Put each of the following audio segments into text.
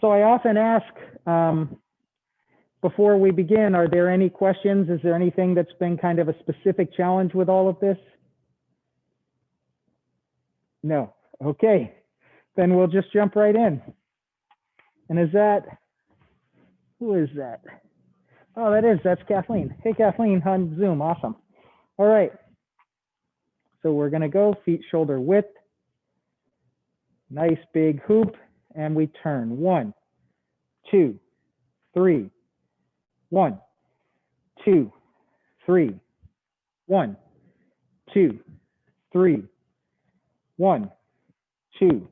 So I often ask before we begin, are there any questions? Is there anything that's been kind of a specific challenge with all of this? No. Okay. Then we'll just jump right in. And who is that? Oh, that's Kathleen. Hey, Kathleen on Zoom. Awesome. All right. So we're going to go feet shoulder width. Nice big hoop. And we turn 1, 2, 3. 1, 2, 3. 1, 2, 3. 1, 2,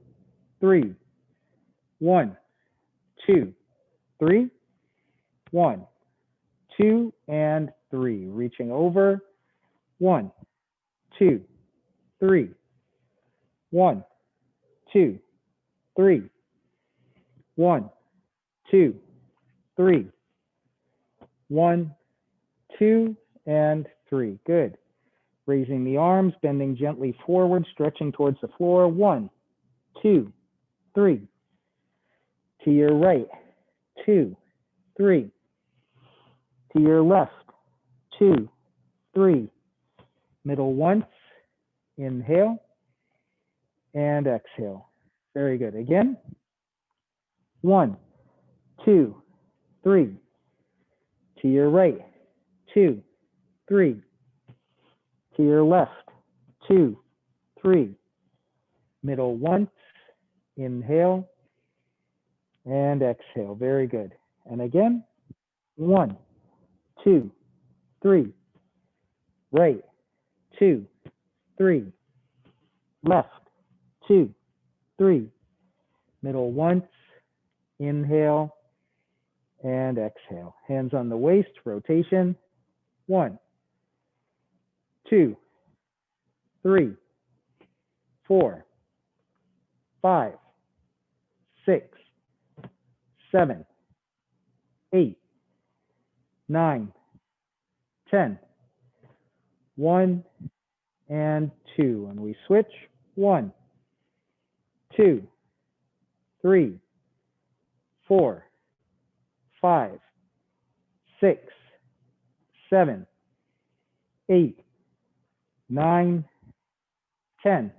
3. 1, 2, 3. 1, 2, and 3. Reaching over. 1, 2, 3. 1, 2, 3. 1, 2, 3. 1, 2, and 3. Good. Raising the arms, bending gently forward, stretching towards the floor. 1, 2, 3. To your right. 2, 3. To your left. 2, 3. Middle once. Inhale and exhale. Very good. Again. 1, 2, 3. To your right. 2, 3. To your left. 2, 3. Middle once. Inhale and exhale. Very good. And again. 1, 2, 3. Right. 2, 3. Left. 2, 3. Middle once. Inhale and exhale. Hands on the waist. Rotation. 1, 2, 3, 4, 5, 6, 7, 8, 9, 10. 1 and 2. And we switch. 1, 2, 3, 4, 5, 6, 7, 8, 9, 10.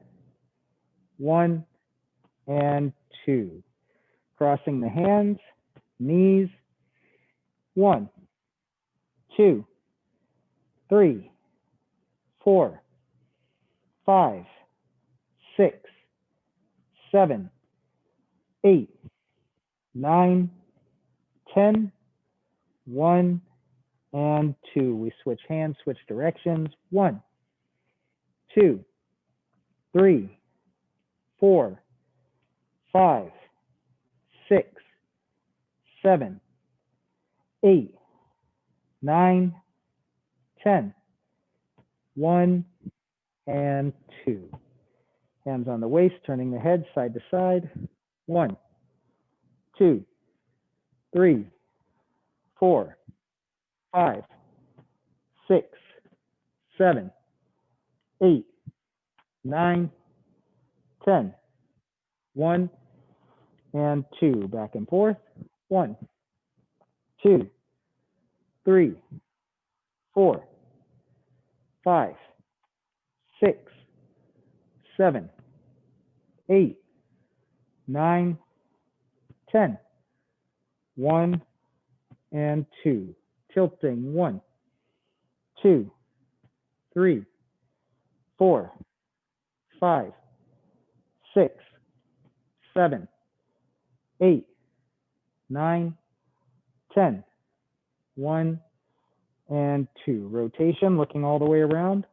1 and 2. Crossing the hands, knees. 1, 2, 3, 4, 5, 6, 7, 8, 9, 10. 1 and 2. We switch hands, switch directions. 1, 2, 3, 4, 5, 6, 7, 8, 9, 10. 1 and 2. Hands on the waist, turning the head side to side. 1, 2, 3, 4, 5, 6, 7, 8, 9, 10. 1 and 2. Back and forth. 1, 2, 3, 4, 5, 6, 7, 8, 9, 10. 1 and 2. Tilting. 1, 2, 3, 4, 5, 6, 7, 8, 9, 10. 1 and 2. Rotation, looking all the way around.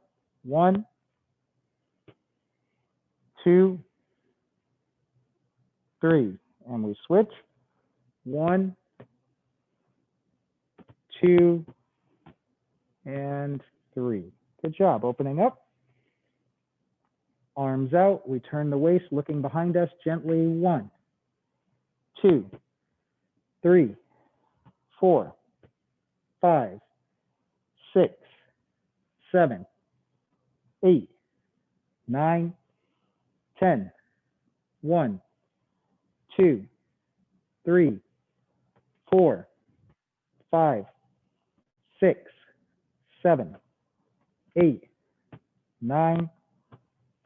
1, 2, 3. And we switch. 1, 2, and 3. Good job. Opening up. Arms out. We turn the waist, looking behind us gently. 1, 2, 3, 4, 5, 6, 7, 8, 9, 10. 1, 2, 3, 4, 5, 6, 7, 8, 9,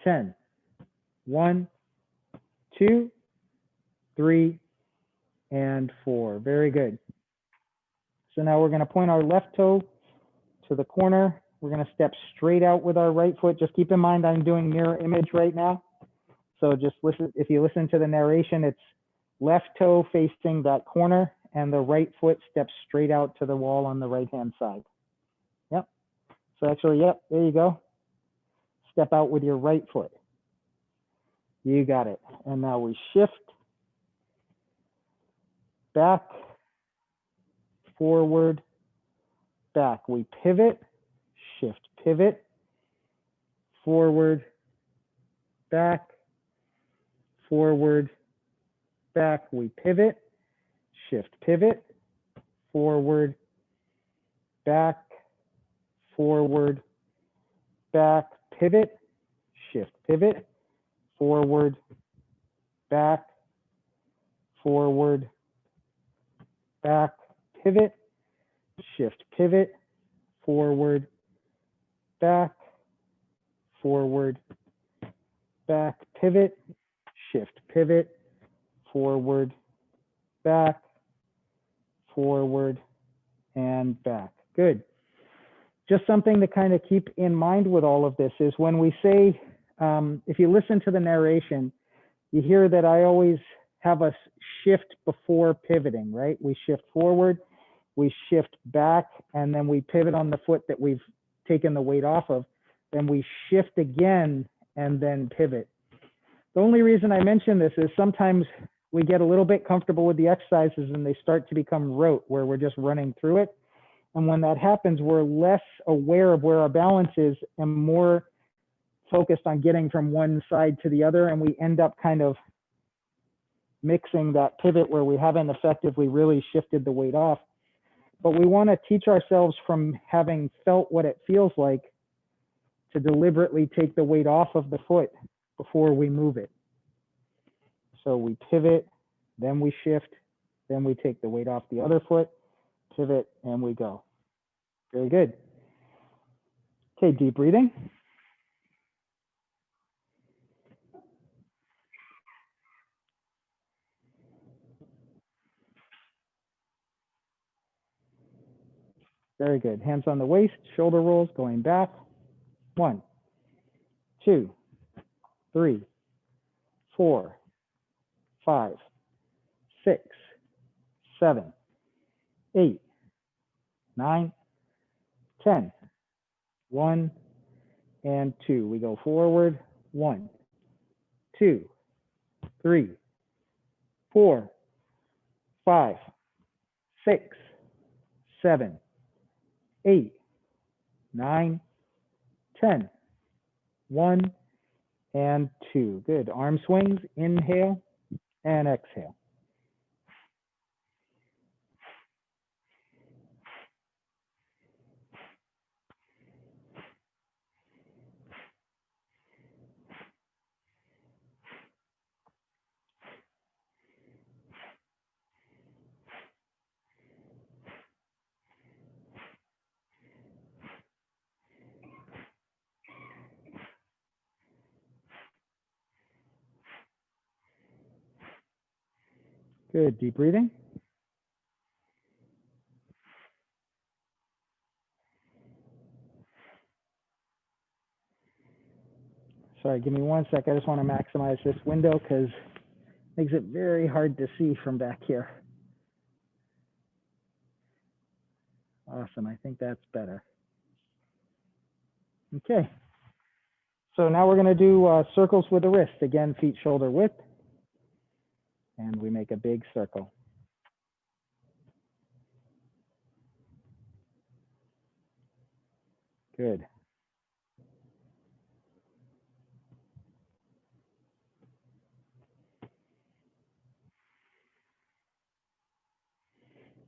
10. 1, 2, 3, and 4. Very good. So now we're going to point our left toe to the corner. We're going to step straight out with our right foot. Just keep in mind I'm doing mirror image right now. So just listen, if you listen to the narration, it's left toe facing that corner and the right foot steps straight out to the wall on the right-hand side. Yep. So actually, yep, there you go. Step out with your right foot. You got it. And now we shift back, forward, back. We pivot, shift, pivot, forward, back, forward, back. We pivot, shift, pivot, forward, back, forward, back, pivot, shift, pivot, forward, back, forward, back, pivot, shift, pivot, forward, back, forward, back, pivot, shift, pivot, forward, back, forward, and back. Good. Just something to kind of keep in mind with all of this is when we say, if you listen to the narration, you hear that I always have us shift before pivoting, right? We shift forward, we shift back, and then we pivot on the foot that we've taken the weight off of. Then we shift again and then pivot. The only reason I mention this is sometimes we get a little bit comfortable with the exercises and they start to become rote where we're just running through it. And when that happens, we're less aware of where our balance is and more focused on getting from one side to the other. And we end up kind of mixing that pivot where we haven't effectively really shifted the weight off. But we want to teach ourselves from having felt what it feels like to deliberately take the weight off of the foot before we move it. So we pivot, then we shift, then we take the weight off the other foot, pivot, and we go. Very good. Okay, deep breathing. Very good. Hands on the waist, shoulder rolls, going back. 1, 2, 3, 4, 5, 6, 7, 8, 9, 10. 1 and 2. We go forward. 1, 2, 3, 4, 5, 6, 7, 8, 9, 10. 1 and 2. Good. Arm swings. Inhale and exhale. Good. Deep breathing. Sorry, give me 1 sec. I just want to maximize this window because it makes it very hard to see from back here. Awesome. I think that's better. Okay. So now we're going to do circles with the wrist. Again, feet shoulder width. And we make a big circle. Good.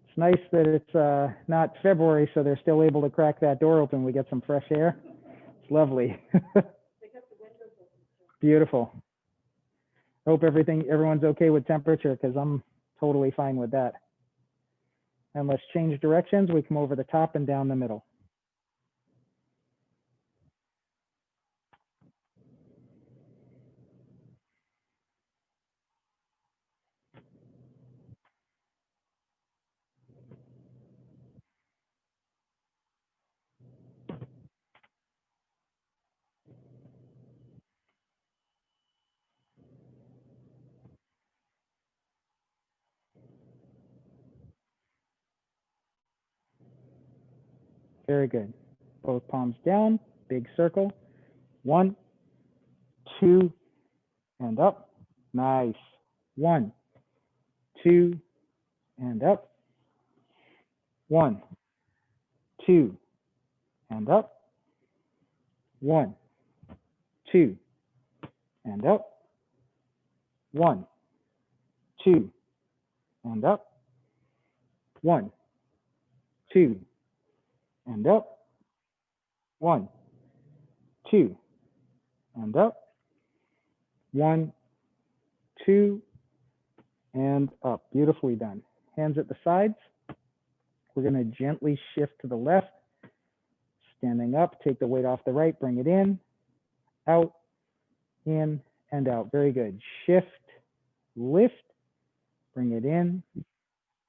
It's nice that it's not February, so they're still able to crack that door open. We get some fresh air. It's lovely. Beautiful. Hope everyone's okay with temperature because I'm totally fine with that. And let's change directions. We come over the top and down the middle. Very good. Both palms down, big circle. 1, 2, and up. Nice. 1, 2, and up. 1, 2, and up. 1, 2, and up. 1, 2, and up. 1, 2, and up. 1, 2, and up. 1, 2, and up. Beautifully done. Hands at the sides. We're going to gently shift to the left. Standing up, take the weight off the right, bring it in, out, in, and out. Very good. Shift, lift, bring it in,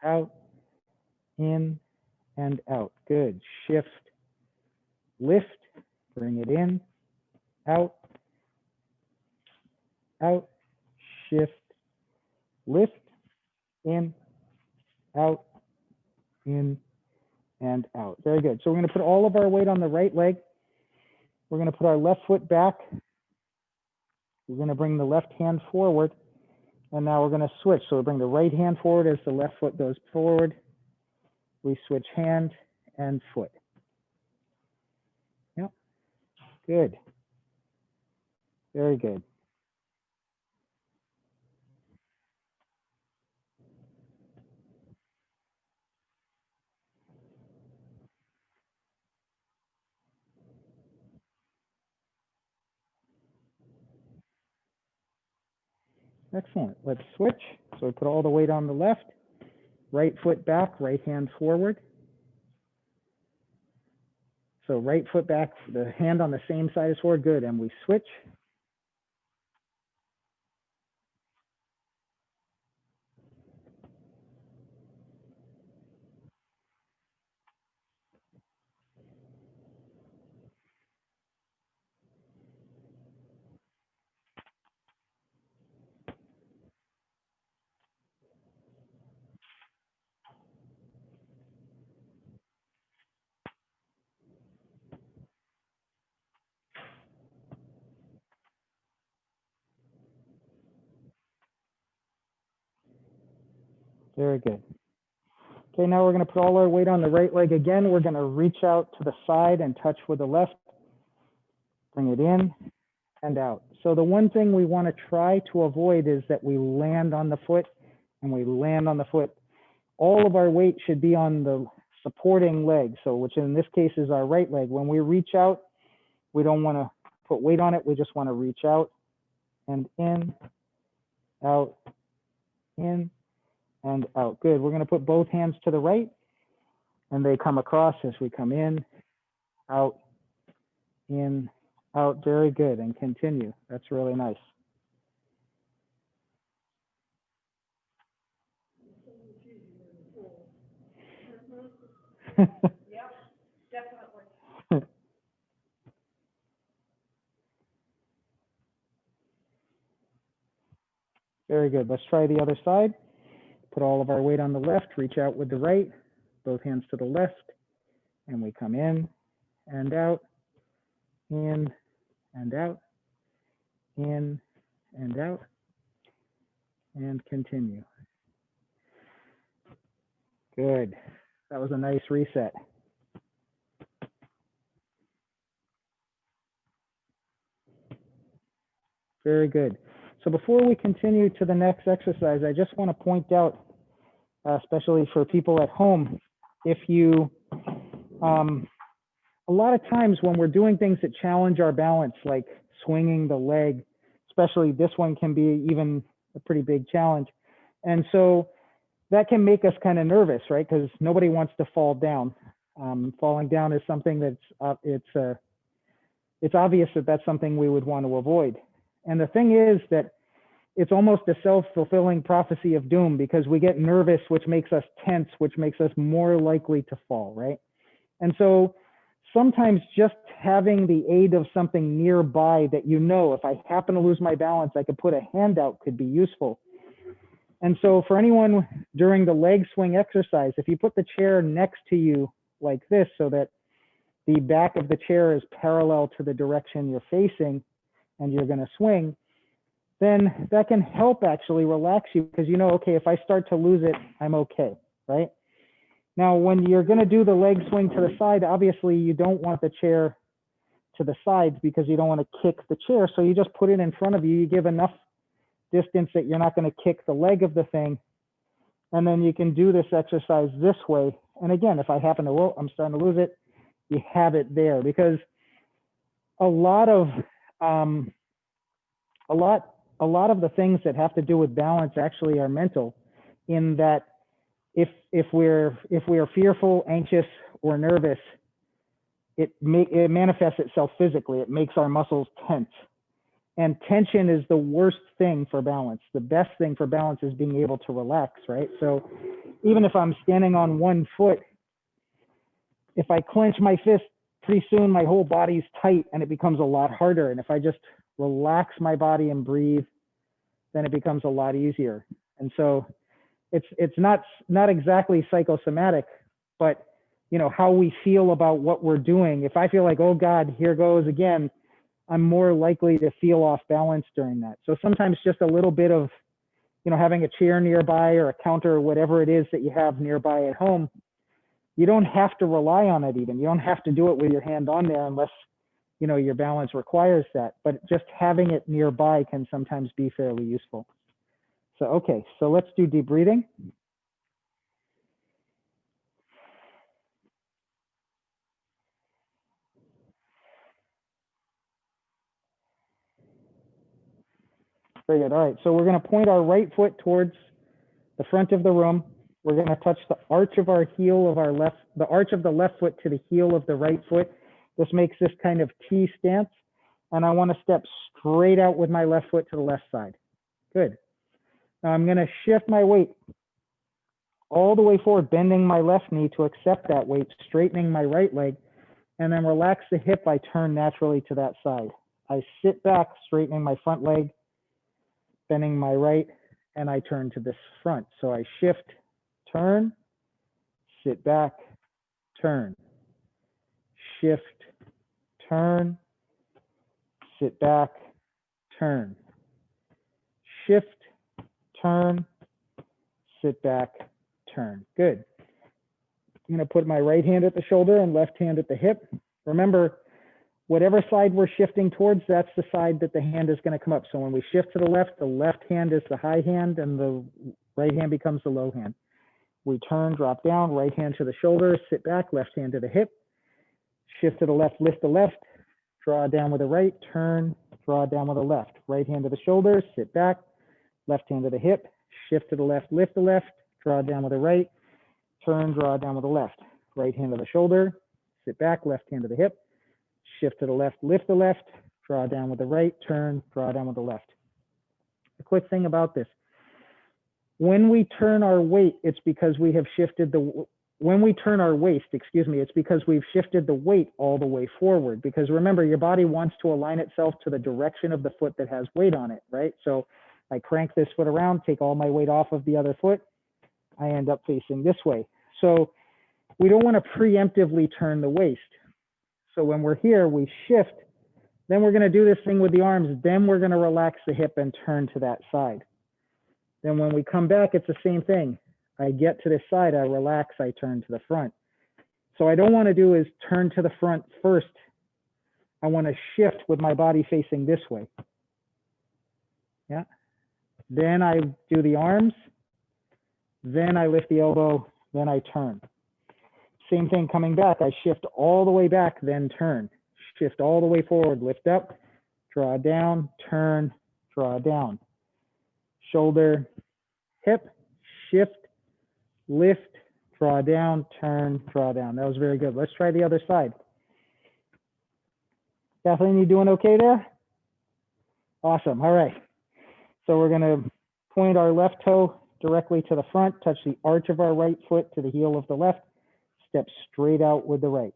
out, in, and out. Good. Shift, lift, bring it in, out, out, shift, lift, in, out, in, and out. Very good. So we're going to put all of our weight on the right leg. We're going to put our left foot back. We're going to bring the left hand forward. And now we're going to switch. So we bring the right hand forward as the left foot goes forward. We switch hand and foot. Yep. Good. Very good. Excellent. Let's switch. So we put all the weight on the left. Right foot back, right hand forward. So right foot back, the hand on the same side as forward. Good. And we switch. Very good. Okay, now we're going to put all our weight on the right leg again. We're going to reach out to the side and touch with the left. Bring it in and out. So the one thing we want to try to avoid is that we land on the foot and we land on the foot. All of our weight should be on the supporting leg, so which in this case is our right leg. When we reach out, we don't want to put weight on it. We just want to reach out and in, out, in, and out. Good. We're going to put both hands to the right, and they come across as we come in, out, in, out. Very good. And continue. That's really nice. Yep, definitely. Very good. Let's try the other side. Put all of our weight on the left, reach out with the right, both hands to the left, and we come in and out, in and out, in and out, and continue. Good. That was a nice reset. Very good. So before we continue to the next exercise, I just want to point out, especially for people at home, if you, a lot of times when we're doing things that challenge our balance, like swinging the leg, especially this one can be even a pretty big challenge. And so that can make us kind of nervous, right? Because nobody wants to fall down. Falling down is something that's it's obvious that that's something we would want to avoid. And the thing is that it's almost a self-fulfilling prophecy of doom, because we get nervous, which makes us tense, which makes us more likely to fall, right? And so sometimes just having the aid of something nearby that, you know, if I happen to lose my balance, I could put a hand out, could be useful. And so for anyone during the leg swing exercise, if you put the chair next to you like this, so that the back of the chair is parallel to the direction you're facing and you're going to swing, then that can help actually relax you, because you know, okay, if I start to lose it, I'm okay, right? Now, when you're going to do the leg swing to the side, obviously you don't want the chair to the sides because you don't want to kick the chair. So you just put it in front of you. You give enough distance that you're not going to kick the leg of the thing. And then you can do this exercise this way. And again, if I happen to, oh, I'm starting to lose it, you have it there, because a lot of the things that have to do with balance actually are mental, in that if we're fearful, anxious, or nervous, it manifests itself physically. It makes our muscles tense. And tension is the worst thing for balance. The best thing for balance is being able to relax, right? So even if I'm standing on one foot, if I clench my fist, pretty soon my whole body's tight and it becomes a lot harder. And if I just relax my body and breathe, then it becomes a lot easier. And so it's not exactly psychosomatic, but you know, how we feel about what we're doing. If I feel like, oh God, here goes again, I'm more likely to feel off balance during that. So sometimes just a little bit of, you know, having a chair nearby or a counter or whatever it is that you have nearby at home, you don't have to rely on it even. You don't have to do it with your hand on there unless, you know, your balance requires that. But just having it nearby can sometimes be fairly useful. So, okay, so let's do deep breathing. Very good. All right, so we're going to point our right foot towards the front of the room. We're going to touch the arch of our heel of our left, the arch of the left foot to the heel of the right foot. This makes this kind of T stance. And I want to step straight out with my left foot to the left side. Good. Now I'm going to shift my weight all the way forward, bending my left knee to accept that weight, straightening my right leg, and then relax the hip. I turn naturally to that side. I sit back, straightening my front leg, bending my right, and I turn to this front. So I shift, turn, sit back, turn, shift, turn, sit back, turn, shift, turn, sit back, turn. Good. I'm going to put my right hand at the shoulder and left hand at the hip. Remember, whatever side we're shifting towards, that's the side that the hand is going to come up. So when we shift to the left hand is the high hand and the right hand becomes the low hand. We turn, drop down, right hand to the shoulder, sit back, left hand to the hip, shift to the left, lift the left, draw down with the right, turn, draw down with the left, right hand to the shoulder, sit back, left hand to the hip, shift to the left, lift the left, draw down with the right, turn, draw down with the left, right hand to the shoulder, sit back, left hand to the hip, shift to the left, lift the left, draw down with the right, turn, draw down with the left. A quick thing about this. When we turn our weight, it's because we have shifted when we turn our waist, it's because we've shifted the weight all the way forward. Because remember, your body wants to align itself to the direction of the foot that has weight on it, right? So I crank this foot around, take all my weight off of the other foot, I end up facing this way. So we don't want to preemptively turn the waist. So when we're here, we shift, then we're going to do this thing with the arms, then we're going to relax the hip and turn to that side. Then when we come back, it's the same thing. I get to this side, I relax, I turn to the front. So I don't want to do is turn to the front first. I want to shift with my body facing this way. Yeah. Then I do the arms, then I lift the elbow, then I turn. Same thing coming back. I shift all the way back, then turn. Shift all the way forward, lift up, draw down, turn, draw down. Shoulder, hip, shift, lift, draw down, turn, draw down. That was very good. Let's try the other side. Kathleen, you doing okay there? Awesome. All right. So we're going to point our left toe directly to the front, touch the arch of our right foot to the heel of the left, step straight out with the right.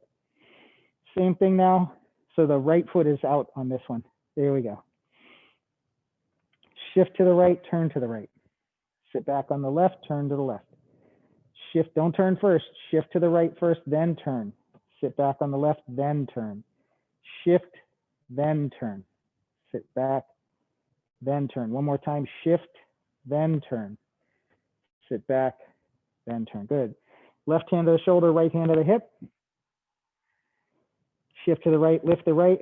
Same thing now. So the right foot is out on this one. There we go. Shift to the right, turn to the right. Sit back on the left, turn to the left. Shift, don't turn first. Shift to the right first, then turn. Sit back on the left, then turn. Shift, then turn. Sit back, then turn. One more time, shift, then turn. Sit back, then turn. Good. Left hand to the shoulder, right hand to the hip. Shift to the right, lift the right,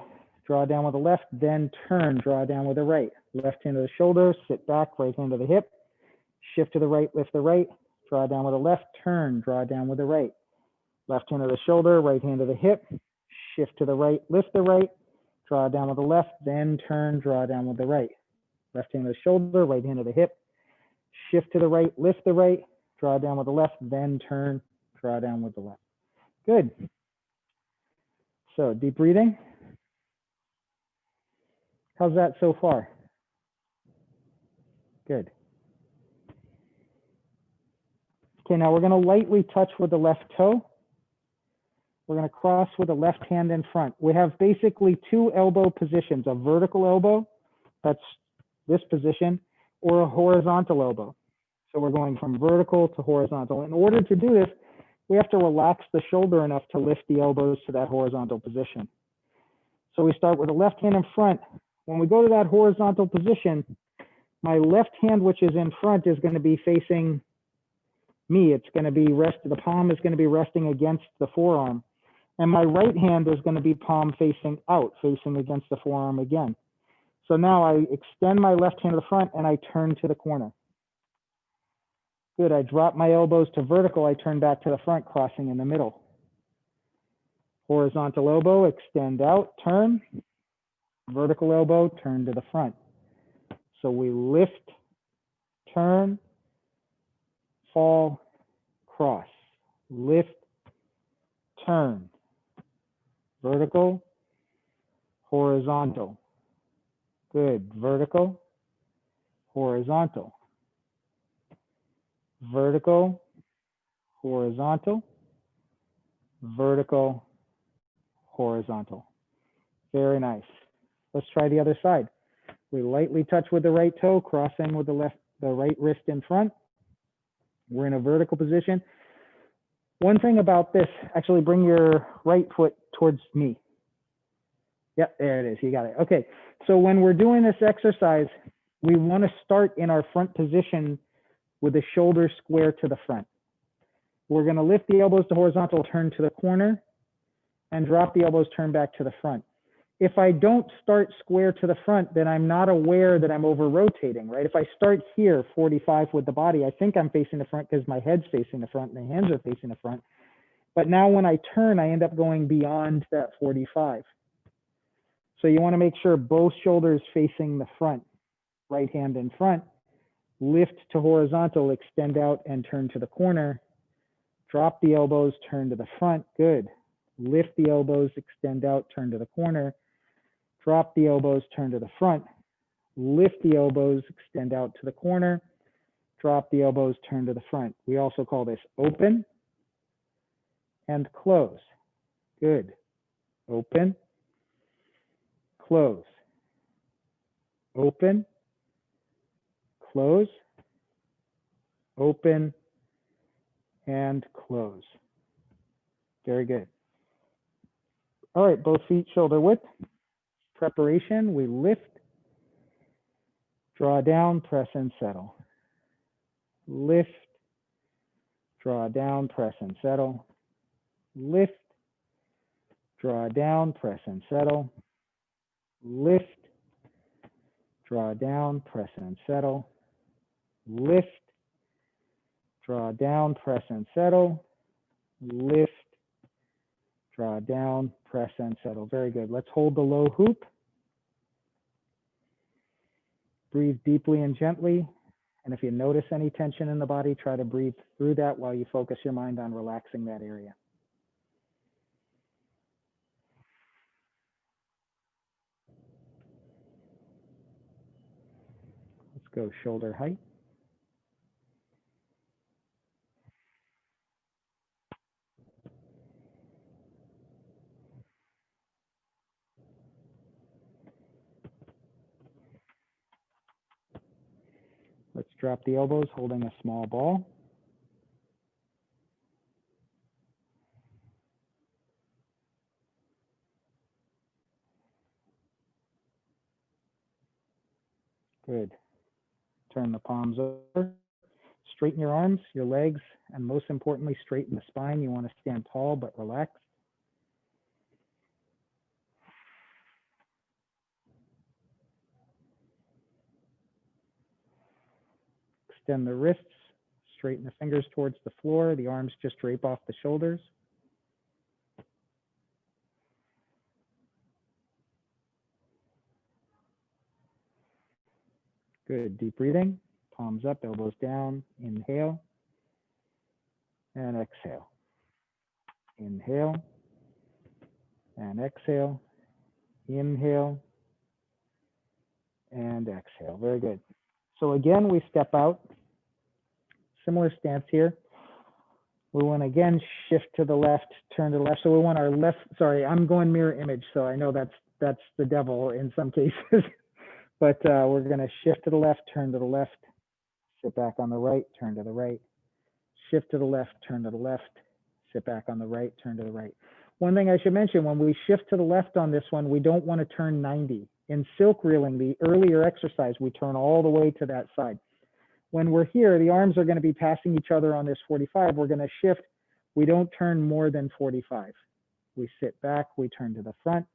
draw down with the left, then turn, draw down with the right. Left hand to the shoulder, sit back, right hand to the hip. Shift to the right, lift the right, draw down with the left, turn, draw down with the right. Left hand to the shoulder, right hand to the hip. Shift to the right, lift the right, draw down with the left, then turn, draw down with the right. Left hand to the shoulder, right hand to the hip. Shift to the right, lift the right, draw down with the left, then turn, draw down with the left. Good. So deep breathing. How's that so far? Good. Okay, now we're going to lightly touch with the left toe. We're going to cross with the left hand in front. We have basically two elbow positions, a vertical elbow, that's this position, or a horizontal elbow. So we're going from vertical to horizontal. In order to do this, we have to relax the shoulder enough to lift the elbows to that horizontal position. So we start with the left hand in front. When we go to that horizontal position, my left hand, which is in front, is going to be facing me. It's going to be the palm is going to be resting against the forearm. And my right hand is going to be palm facing out, facing against the forearm again. So now I extend my left hand to the front and I turn to the corner. Good, I drop my elbows to vertical, I turn back to the front, crossing in the middle. Horizontal elbow, extend out, turn. Vertical elbow, turn to the front. So we lift, turn, fall, cross. Lift, turn. Vertical, horizontal. Good, vertical, horizontal. Vertical, horizontal, vertical, horizontal. Very nice. Let's try the other side. We lightly touch with the right toe, cross in with the right wrist in front. We're in a vertical position. One thing about this, actually bring your right foot towards me. Yep, there it is, you got it. Okay, so when we're doing this exercise, we want to start in our front position with the shoulders square to the front. We're going to lift the elbows to horizontal, turn to the corner, and drop the elbows, turn back to the front. If I don't start square to the front, then I'm not aware that I'm over rotating, right? If I start here, 45 with the body, I think I'm facing the front because my head's facing the front and the hands are facing the front. But now when I turn, I end up going beyond that 45. So you want to make sure both shoulders facing the front, right hand in front, lift to horizontal, extend out and turn to the corner, drop the elbows, turn to the front, good. Lift the elbows, extend out, turn to the corner, drop the elbows, turn to the front, lift the elbows, extend out to the corner, drop the elbows, turn to the front. We also call this open and close. Good. Open, close. Open, close, open, and close. Very good. All right, both feet shoulder width. Preparation, we lift, draw down, press and settle. Lift, draw down, press and settle. Lift, draw down, press and settle. Lift, draw down, press and settle. Lift, draw down, press and settle. Lift, draw down, press and settle. Very good. Let's hold the low hoop. Breathe deeply and gently And if you notice any tension in the body, try to breathe through that while you focus your mind on relaxing that area. Let's go shoulder height. Let's drop the elbows, holding a small ball. Good. Turn the palms over. Straighten your arms, your legs, and most importantly, straighten the spine. You want to stand tall but relaxed. Extend the wrists, straighten the fingers towards the floor. The arms just drape off the shoulders. Good. Deep breathing. Palms up, elbows down. Inhale and exhale. Inhale and exhale. Inhale and exhale. Very good. So again, we step out. Similar stance here. We want to again shift to the left, turn to the left. So we want our left, sorry, I'm going mirror image. So I know that's the devil in some cases. But we're going to shift to the left, turn to the left, sit back on the right, turn to the right, shift to the left, turn to the left, sit back on the right, turn to the right. One thing I should mention, when we shift to the left on this one, we don't want to turn 90. In silk reeling, the earlier exercise, we turn all the way to that side. When we're here, the arms are going to be passing each other on this 45. We're going to shift. We don't turn more than 45. We sit back, we turn to the front.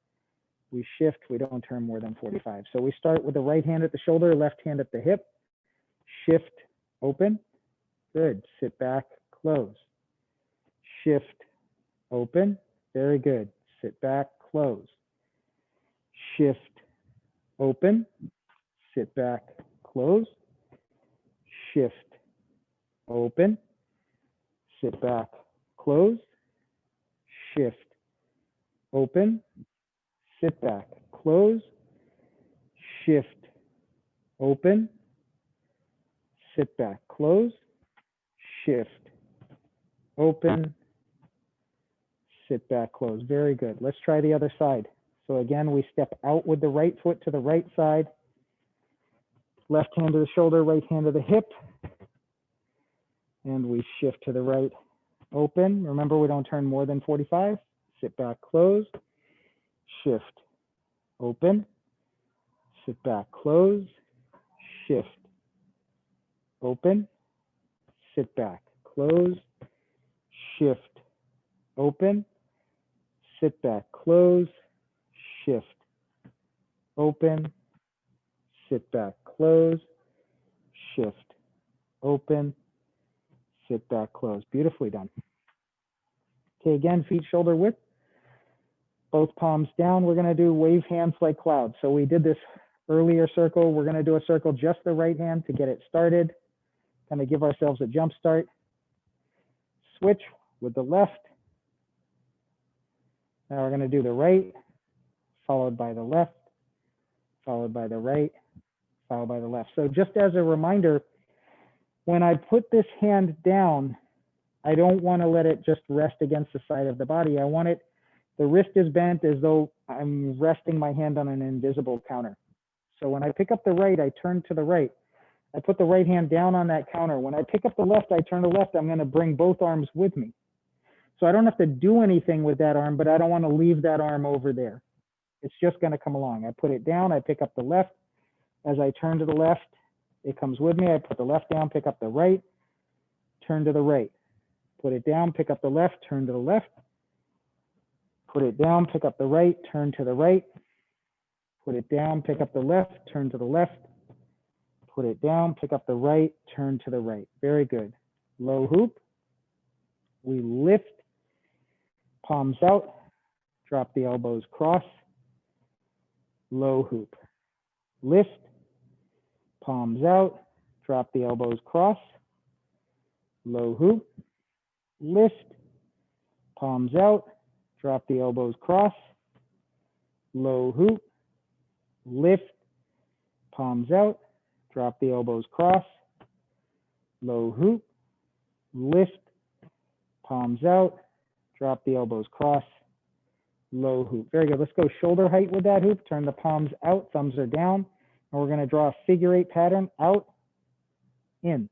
We shift, we don't turn more than 45. So we start with the right hand at the shoulder, left hand at the hip. Shift, open. Good. Sit back, close. Shift, open. Very good. Sit back, close. Shift, open. Sit back, close. Shift, open. Sit back, close. Shift, open. Sit back, close. Shift, open. Sit back, close. Shift, open. Sit back, close. Very good. Let's try the other side. So again, we step out with the right foot to the right side. Left hand to the shoulder, right hand to the hip. And we shift to the right, open. Remember, we don't turn more than 45. Sit back, close. Shift, open. Sit back, close. Shift, open. Sit back, close. Shift, open. Sit back, close. Shift, open. Sit back, close. Shift, open. Sit back, close. Beautifully done. Okay, again, feet shoulder width. Both palms down. We're going to do wave hands like clouds. So we did this earlier circle. We're going to do a circle just the right hand to get it started. Kind of give ourselves a jump start. Switch with the left. Now we're going to do the right, followed by the left, followed by the right, followed by the left. So just as a reminder, when I put this hand down, I don't want to let it just rest against the side of the body. I want it, the wrist is bent as though I'm resting my hand on an invisible counter. So when I pick up the right, I turn to the right. I put the right hand down on that counter. When I pick up the left, I turn to left. I'm going to bring both arms with me. So I don't have to do anything with that arm, but I don't want to leave that arm over there. It's just going to come along. I put it down. I pick up the left. As I turn to the left, it comes with me. I put the left down, pick up the right, turn to the right. Put it down, pick up the left, turn to the left. Put it down, pick up the right, turn to the right. Put it down, pick up the left, turn to the left. Put it down, pick up the right, turn to the right. Very good. Low hoop. We lift, palms out, drop the elbows cross. Low hoop. Lift, palms out, drop the elbows, cross, low hoop, lift, palms out, drop the elbows, cross, low hoop, lift, palms out, drop the elbows, cross, low hoop, lift, palms out, drop the elbows, cross, low hoop. Very good. Let's go shoulder height with that hoop. Turn the palms out, thumbs are down. And we're going to draw a figure 8 pattern. Out, in,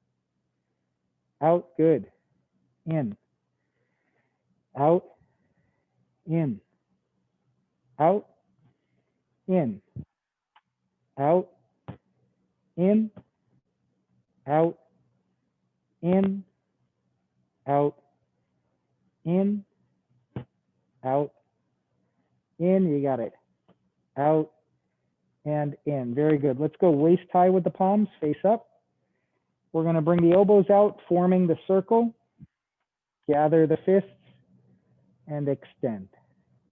out, good, in, out, in, out, in, out, in, out, in, out, in, out, in. You got it. Out and in. Very good. Let's go waist high with the palms, face up. We're going to bring the elbows out, forming the circle. Gather the fists and extend.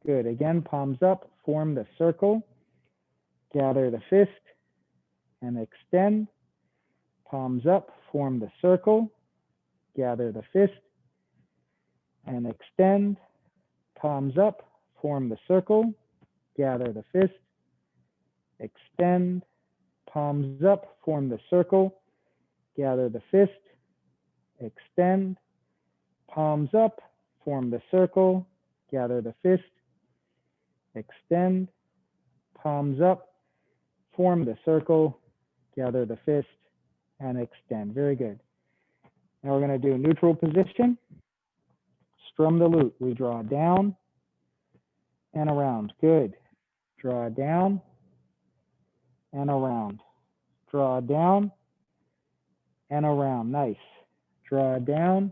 Good. Again, palms up, form the circle. Gather the fist and extend. Palms up, form the circle. Gather the fist and extend. Palms up, form the circle. Gather the fist, extend. Palms up, form the circle. Gather the fist, extend. Palms up, form the circle. Gather the fist, extend. Palms up, form the circle. Gather the fist, and extend. Very good. Now we're going to do neutral position. Strum the lute. We draw down and around. Good. Draw down and around. Draw down and around. Nice. Draw down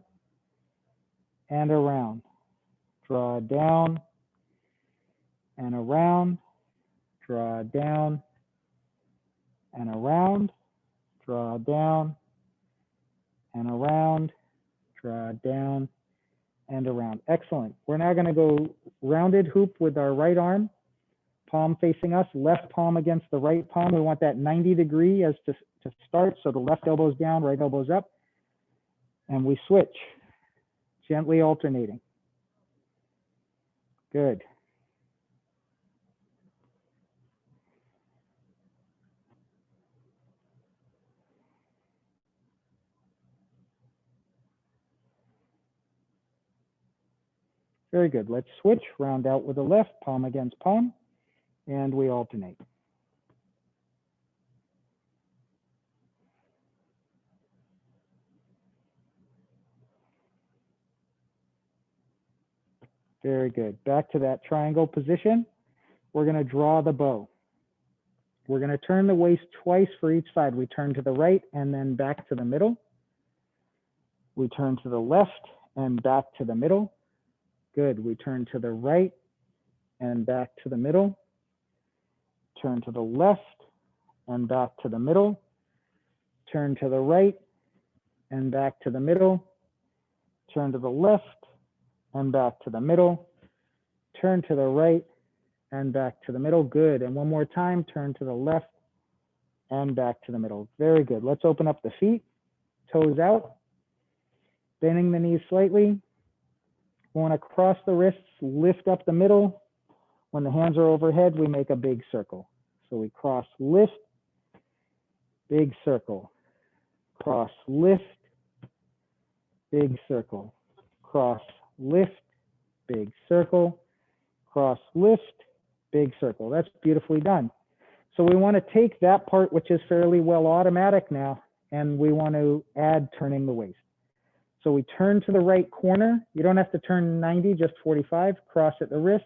and around. Draw down and around. Draw down and around. Draw down and around. Draw down and around. Excellent. We're now going to go rounded hoop with our right arm, palm facing us, left palm against the right palm. We want that 90 degree as to start. So the left elbow's down, right elbow's up. And we switch, gently alternating. Good. Very good. Let's switch, round out with the left, palm against palm, and we alternate. Very good. Back to that triangle position. We're going to draw the bow. We're going to turn the waist twice for each side. We turn to the right and then back to the middle. We turn to the left and back to the middle. Good. We turn to the right and back to the middle. Turn to the left and back to the middle. Turn to the right and back to the middle. Turn to the left and back to the middle. Turn to the right and back to the middle. Good. And one more time, turn to the left and back to the middle. Very good. Let's open up the feet, toes out, bending the knees slightly. We want to cross the wrists, lift up the middle. When the hands are overhead, we make a big circle. So we cross, lift, big circle. Cross, lift, big circle. Cross, lift, big circle. Cross, lift, big circle. That's beautifully done. So we want to take that part, which is fairly well automatic now, and we want to add turning the waist. So we turn to the right corner. You don't have to turn 90, just 45. Cross at the wrist.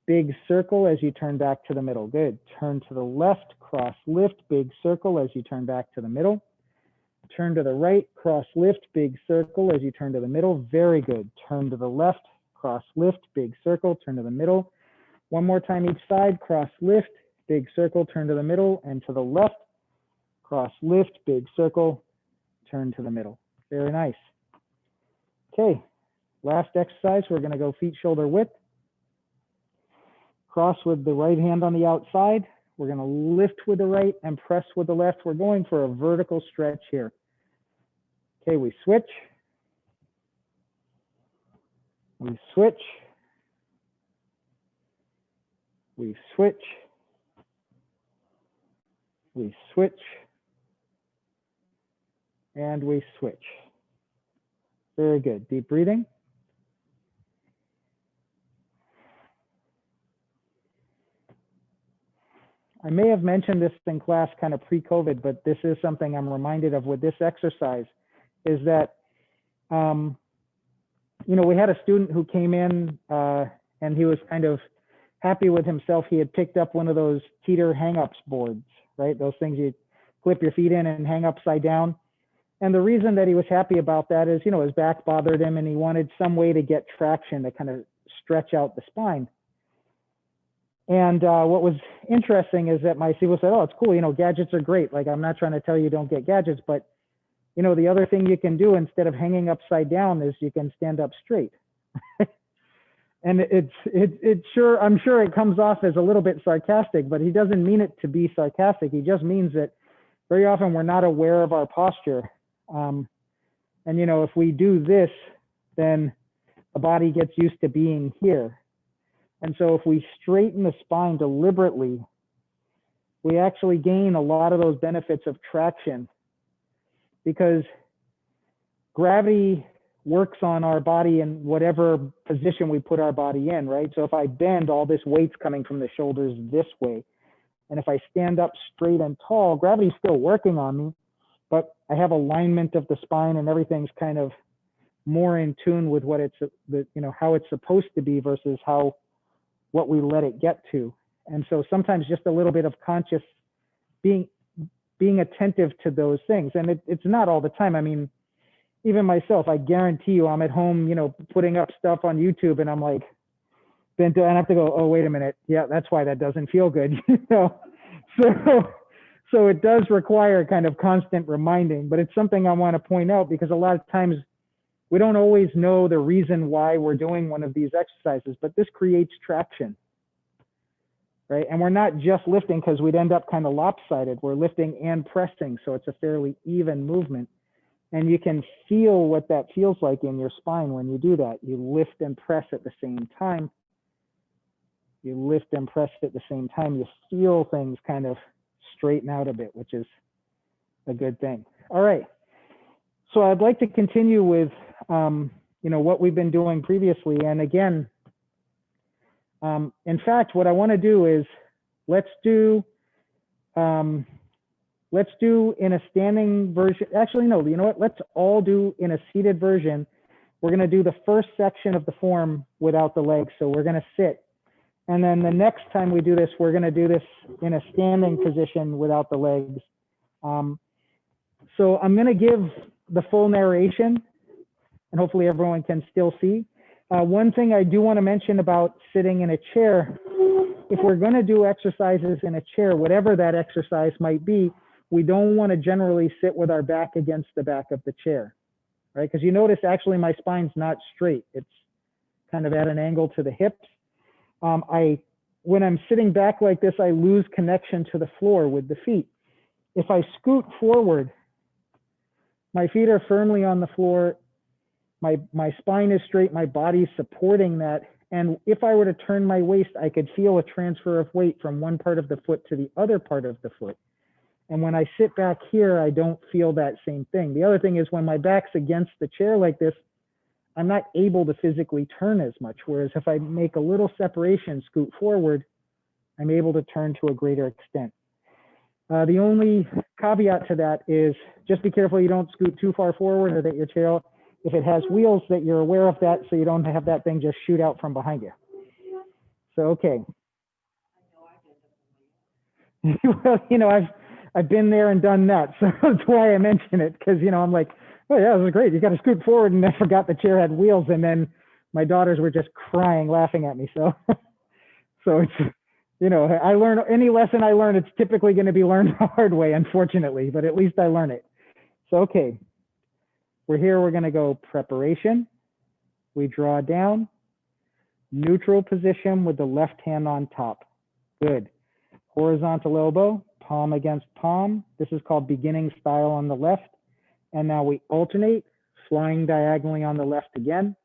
Big circle as you turn back to the middle. Good. Turn to the left, cross, lift, big circle as you turn back to the middle. Turn to the right, cross, lift, big circle as you turn to the middle. Very good. Turn to the left, cross, lift, big circle, turn to the middle. One more time each side, cross, lift, big circle, turn to the middle, and to the left, cross, lift, big circle, turn to the middle. Very nice. Okay, last exercise, we're going to go feet shoulder width. Cross with the right hand on the outside. We're going to lift with the right and press with the left. We're going for a vertical stretch here. Okay, we switch. We switch. We switch. We switch. And we switch. Very good. Deep breathing. I may have mentioned this in class kind of pre-COVID, but this is something I'm reminded of with this exercise, is that, you know, we had a student who came in and he was kind of happy with himself. He had picked up one of those teeter hang-ups boards, right? Those things you clip your feet in and hang upside down. And the reason that he was happy about that is, you know, his back bothered him and he wanted some way to get traction to kind of stretch out the spine. And what was interesting is that my people said, oh, it's cool, you know, gadgets are great. Like, I'm not trying to tell you don't get gadgets, but, you know, the other thing you can do instead of hanging upside down is you can stand up straight. And I'm sure it comes off as a little bit sarcastic, but he doesn't mean it to be sarcastic. He just means that very often we're not aware of our posture. And, you know, if we do this, then the body gets used to being here. And so if we straighten the spine deliberately, we actually gain a lot of those benefits of traction, because gravity works on our body in whatever position we put our body in, right? So if I bend, all this weight's coming from the shoulders this way. And if I stand up straight and tall, gravity's still working on me, but I have alignment of the spine and everything's kind of more in tune with what it's, you know, how it's supposed to be versus what we let it get to. And so sometimes just a little bit of conscious being attentive to those things. And it's not all the time. I mean, even myself, I guarantee you, I'm at home, you know, putting up stuff on YouTube and I'm like, then I have to go, oh, wait a minute. Yeah, that's why that doesn't feel good. You know? So it does require kind of constant reminding, but it's something I want to point out because a lot of times we don't always know the reason why we're doing one of these exercises, but this creates traction, right? And we're not just lifting because we'd end up kind of lopsided. We're lifting and pressing, so it's a fairly even movement. And you can feel what that feels like in your spine when you do that. You lift and press at the same time. You lift and press at the same time. You feel things kind of straighten out a bit, which is a good thing. All right. So I'd like to continue with, you know, what we've been doing previously. And again, in fact, what I want to do is let's do in a standing version. Actually, no, you know what? Let's all do in a seated version. We're going to do the first section of the form without the legs. So we're going to sit. And then the next time we do this, we're going to do this in a standing position without the legs. So I'm going to give the full narration and hopefully everyone can still see. One thing I do want to mention about sitting in a chair, if we're going to do exercises in a chair, whatever that exercise might be, we don't want to generally sit with our back against the back of the chair, right? Because you notice actually my spine's not straight. It's kind of at an angle to the hips. When I'm sitting back like this, I lose connection to the floor with the feet. If I scoot forward, my feet are firmly on the floor. My spine is straight, my body's supporting that. And if I were to turn my waist, I could feel a transfer of weight from one part of the foot to the other part of the foot. And when I sit back here, I don't feel that same thing. The other thing is when my back's against the chair like this, I'm not able to physically turn as much. Whereas if I make a little separation, scoot forward, I'm able to turn to a greater extent. The only caveat to that is just be careful you don't scoot too far forward or that your chair, if it has wheels, that you're aware of that so you don't have that thing just shoot out from behind you. So, okay. Well, you know, I've been there and done that. So that's why I mention it, because, you know, I'm like, oh yeah, this is great. You got to scoot forward, and I forgot the chair had wheels, and then my daughters were just crying, laughing at me. So, so it's, you know, I learn any lesson I learn, it's typically going to be learned the hard way, unfortunately, but at least I learn it. So, okay, we're here. We're going to go preparation. We draw down, neutral position with the left hand on top. Good. Horizontal elbow, palm against palm. This is called beginning style on the left. And now we alternate, flying diagonally on the left again.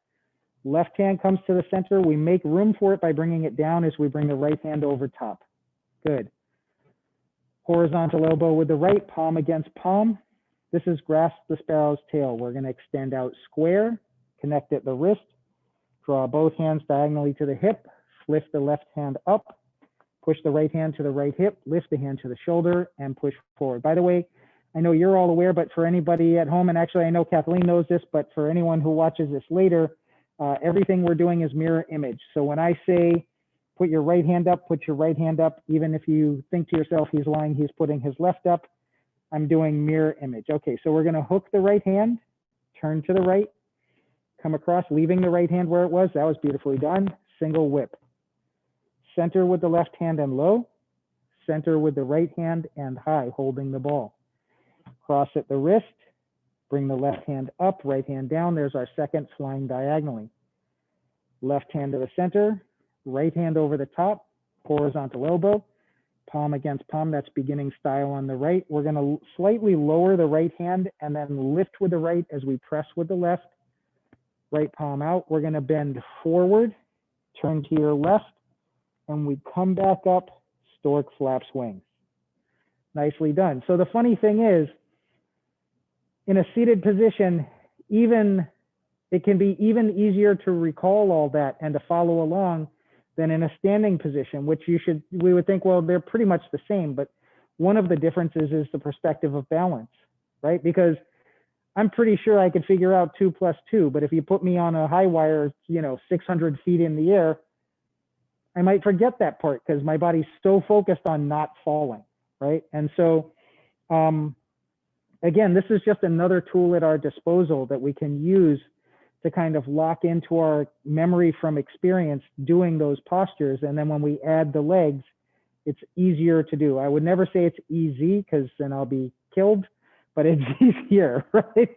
Left hand comes to the center. We make room for it by bringing it down as we bring the right hand over top. Good. Horizontal elbow with the right, palm against palm. This is grasp the sparrow's tail. We're going to extend out square, connect at the wrist, draw both hands diagonally to the hip, lift the left hand up, push the right hand to the right hip, lift the hand to the shoulder, and push forward. By the way, I know you're all aware, but for anybody at home, and actually I know Kathleen knows this, but for anyone who watches this later, everything we're doing is mirror image. So when I say put your right hand up, put your right hand up, even if you think to yourself he's lying, he's putting his left up, I'm doing mirror image. Okay, so we're going to hook the right hand, turn to the right, come across, leaving the right hand where it was. That was beautifully done. Single whip. Center with the left hand and low. Center with the right hand and high, holding the ball. Cross at the wrist. Bring the left hand up, right hand down. There's our second flying diagonally. Left hand to the center. Right hand over the top. Horizontal elbow. Palm against palm, that's beginning style on the right. We're going to slightly lower the right hand and then lift with the right as we press with the left. Right palm out. We're going to bend forward, turn to your left, and we come back up, stork flaps wings. Nicely done. So the funny thing is, in a seated position, it can be even easier to recall all that and to follow along than in a standing position, which we would think, well, they're pretty much the same, but one of the differences is the perspective of balance, right? Because I'm pretty sure I could figure out 2 plus 2, but if you put me on a high wire, 600 feet in the air, I might forget that part because my body's so focused on not falling, right? And so, again, this is just another tool at our disposal that we can use to kind of lock into our memory from experience doing those postures. And then when we add the legs, it's easier to do. I would never say it's easy because then I'll be killed, but it's easier, right?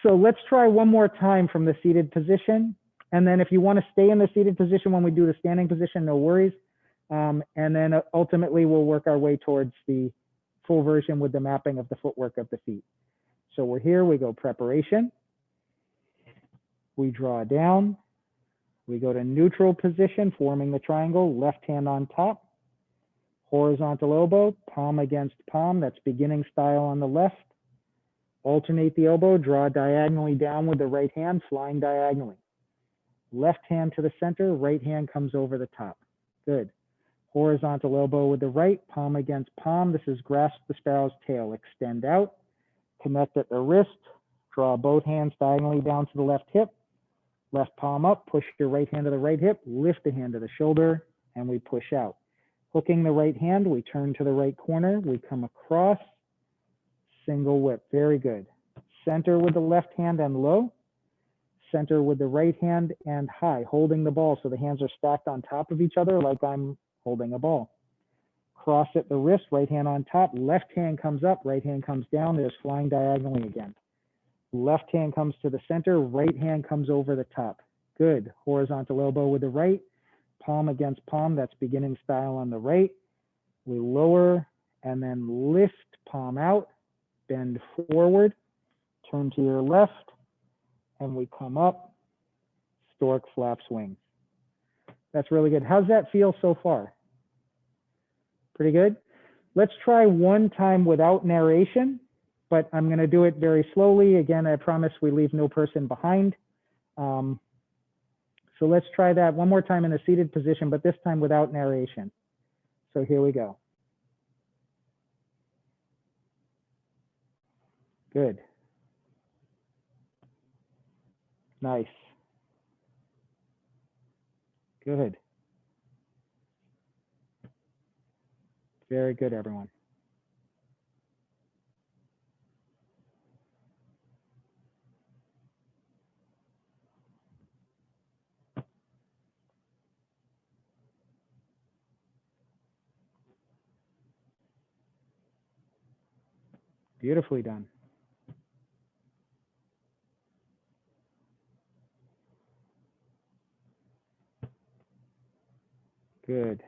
So let's try one more time from the seated position. And then if you want to stay in the seated position when we do the standing position, no worries. And then ultimately we'll work our way towards the full version with the mapping of the footwork of the feet. So we're here, we go preparation. We draw down, we go to neutral position, forming the triangle, left hand on top, horizontal elbow, palm against palm, that's beginning style on the left. Alternate the elbow, draw diagonally down with the right hand, flying diagonally. Left hand to the center, right hand comes over the top. Good. Horizontal elbow with the right, palm against palm. This is grasp the sparrow's tail. Extend out, connect at the wrist, draw both hands diagonally down to the left hip. Left palm up, push your right hand to the right hip, lift the hand to the shoulder, and we push out. Hooking the right hand, we turn to the right corner, we come across, single whip, very good. Center with the left hand and low, center with the right hand and high, holding the ball so the hands are stacked on top of each other like I'm holding a ball. Cross at the wrist, right hand on top, left hand comes up, right hand comes down, there's flying diagonally again. Left hand comes to the center, right hand comes over the top. Good. Horizontal elbow with the right, palm against palm, that's beginning style on the right. We lower and then lift, palm out, bend forward, turn to your left, and we come up, stork flaps wings. That's really good. How's that feel so far? Pretty good? Let's try one time without narration, but I'm going to do it very slowly. Again, I promise we leave no person behind. So let's try that one more time in a seated position, but this time without narration. So here we go. Good. Nice. Good. Very good, everyone. Beautifully done. Good.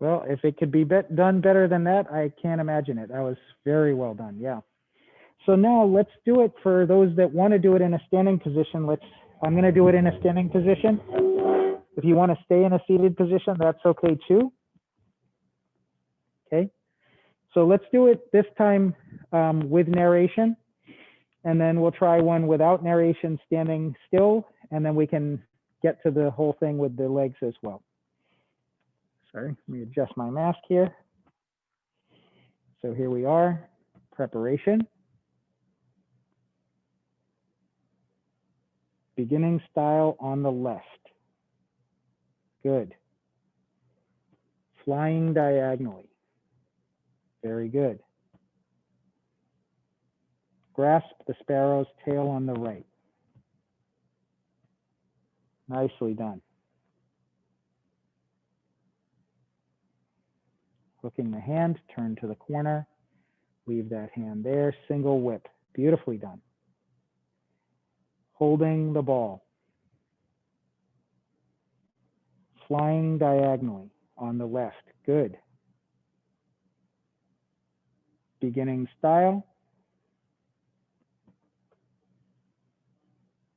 Well, if it could be done better than that, I can't imagine it. That was very well done. Yeah. So now let's do it for those that want to do it in a standing position. I'm going to do it in a standing position. If you want to stay in a seated position, that's okay too. Okay. So let's do it this time with narration, and then we'll try one without narration, standing still, and then we can get to the whole thing with the legs as well. Sorry, let me adjust my mask here. So here we are, preparation. Beginning style on the left. Good. Flying diagonally. Very good. Grasp the sparrow's tail on the right. Nicely done. Hooking the hand, turn to the corner, leave that hand there, single whip. Beautifully done. Holding the ball. Flying diagonally on the left. Good. Beginning style.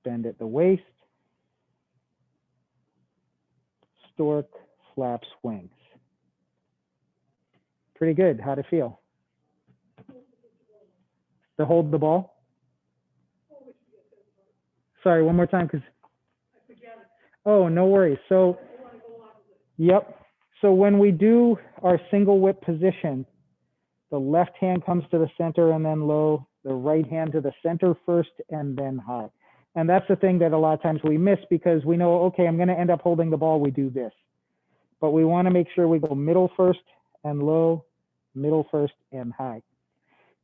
Bend at the waist. Stork, flaps wings. Pretty good. How'd it feel? To hold the ball? Sorry, one more time, because. Oh, no worries. So, yep. So when we do our single whip position, the left hand comes to the center and then low, the right hand to the center first and then high. And that's the thing that a lot of times we miss, because we know, okay, I'm going to end up holding the ball, we do this. But we want to make sure we go middle first and low, middle first and high.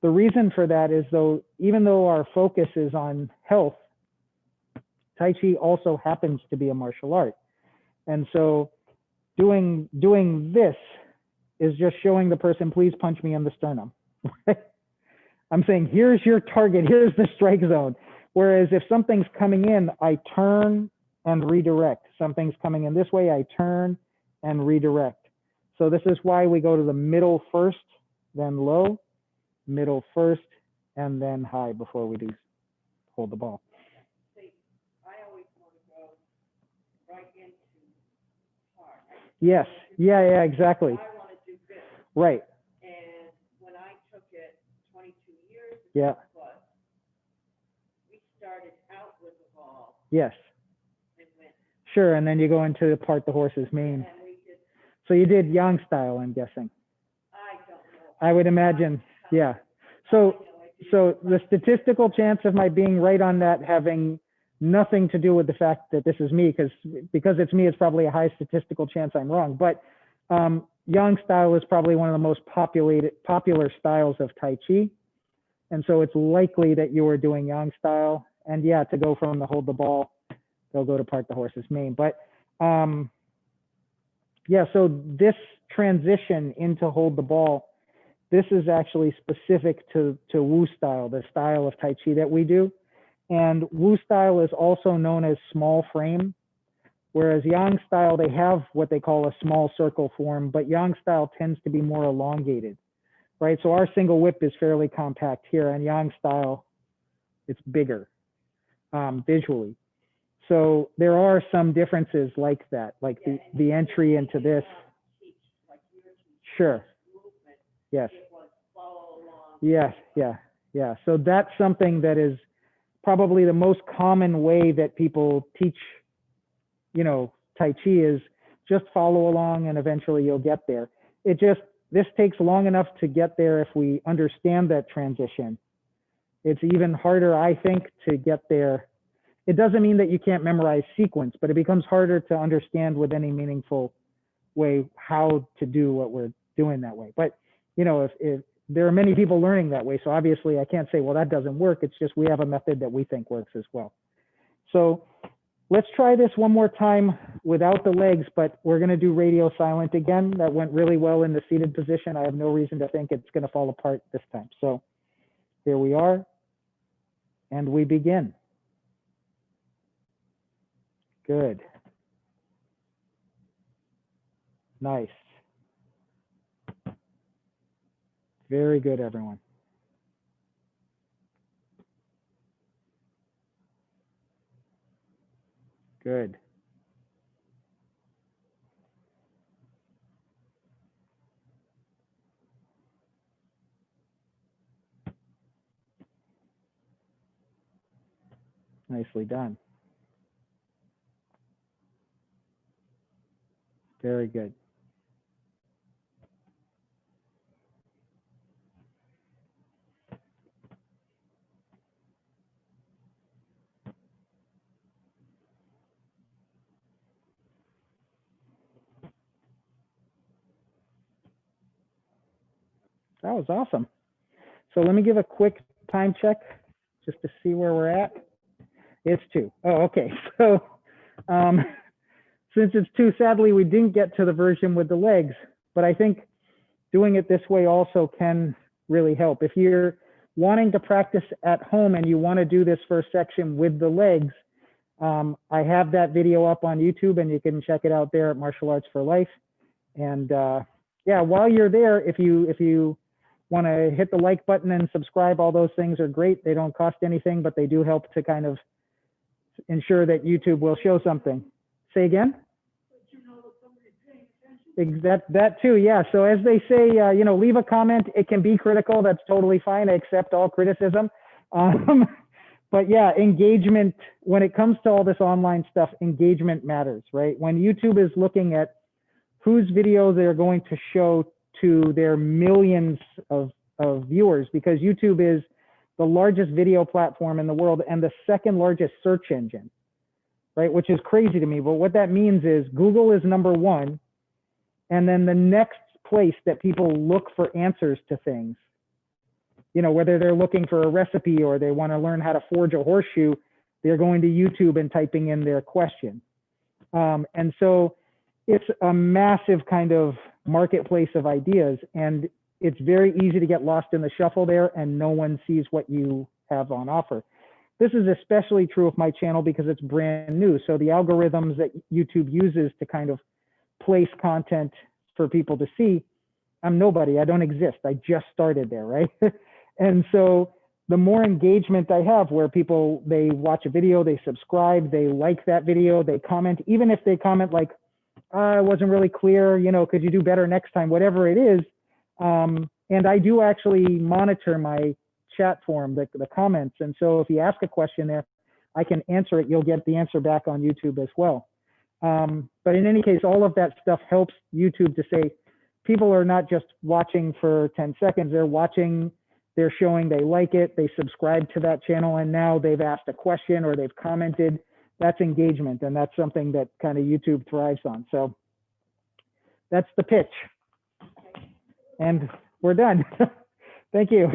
The reason for that is, though, even though our focus is on health, Tai Chi also happens to be a martial art. And so doing this is just showing the person, please punch me in the sternum. I'm saying, here's your target, here's the strike zone. Whereas if something's coming in, I turn and redirect. Something's coming in this way, I turn and redirect. So this is why we go to the middle first, then low, middle first, and then high before we do hold the ball. See, I always want to go right into hard. Yes, yeah, exactly. I want to do this. Right. And when I took it 22 years ago, Yeah. we started out with the ball. Yes. And went. Sure, and then you go into part the horse's mane. And we did. So you did yang style, I'm guessing. I don't know. I would imagine, yeah. So the statistical chance of my being right on that having nothing to do with the fact that this is me, because it's me, it's probably a high statistical chance I'm wrong. But yang style is probably one of the most popular styles of Tai Chi. And so it's likely that you were doing yang style. And yeah, to go from the hold the ball, they'll go to part the horse's mane. But yeah, so this transition into hold the ball, this is actually specific to Wu style, the style of Tai Chi that we do. And Wu style is also known as small frame, whereas Yang style, they have what they call a small circle form, but Yang style tends to be more elongated, right? So our single whip is fairly compact here, and Yang style, it's bigger visually. So there are some differences like that, like the entry into this. Sure. Yes. Yes, yeah. So that's something that is probably the most common way that people teach, Tai Chi, is just follow along and eventually you'll get there. This takes long enough to get there if we understand that transition. It's even harder, I think, to get there. It doesn't mean that you can't memorize sequence, but it becomes harder to understand with any meaningful way how to do what we're doing that way. But, if there are many people learning that way, so obviously I can't say, well, that doesn't work. It's just we have a method that we think works as well. So let's try this one more time without the legs, but we're going to do radio silent again. That went really well in the seated position. I have no reason to think it's going to fall apart this time. So here we are, and we begin. Good. Nice. Very good, everyone. Good. Nicely done. Very good. That was awesome. So let me give a quick time check just to see where we're at. It's 2. Oh, okay. So since it's 2, sadly, we didn't get to the version with the legs, but I think doing it this way also can really help. If you're wanting to practice at home and you want to do this first section with the legs, I have that video up on YouTube and you can check it out there at Martial Arts for Life. And yeah, while you're there, if you want to hit the like button and subscribe, all those things are great. They don't cost anything, but they do help to kind of ensure that YouTube will show something. Say again? That too, yeah. So as they say, you know, leave a comment. It can be critical. That's totally fine. I accept all criticism. But yeah, engagement, when it comes to all this online stuff, engagement matters, right? When YouTube is looking at whose videos they're going to show to their millions of viewers, because YouTube is the largest video platform in the world and the second largest search engine, right? Which is crazy to me. But what that means is Google is number 1. And then the next place that people look for answers to things, you know, whether they're looking for a recipe or they want to learn how to forge a horseshoe, they're going to YouTube and typing in their question. And so it's a massive kind of marketplace of ideas, and it's very easy to get lost in the shuffle there and no one sees what you have on offer. This is especially true of my channel because it's brand new. So the algorithms that YouTube uses to kind of place content for people to see, I'm nobody, I don't exist. I just started there, right? And so the more engagement I have where people, they watch a video, they subscribe, they like that video, they comment, even if they comment like, it wasn't really clear, you know, could you do better next time, whatever it is. And I do actually monitor my chat forum, the comments. And so if you ask a question there, I can answer it. You'll get the answer back on YouTube as well. But in any case, all of that stuff helps YouTube to say, people are not just watching for 10 seconds, they're watching, they're showing they like it, they subscribe to that channel, and now they've asked a question or they've commented. That's engagement, and that's something that kind of YouTube thrives on. So that's the pitch. And we're done. Thank you.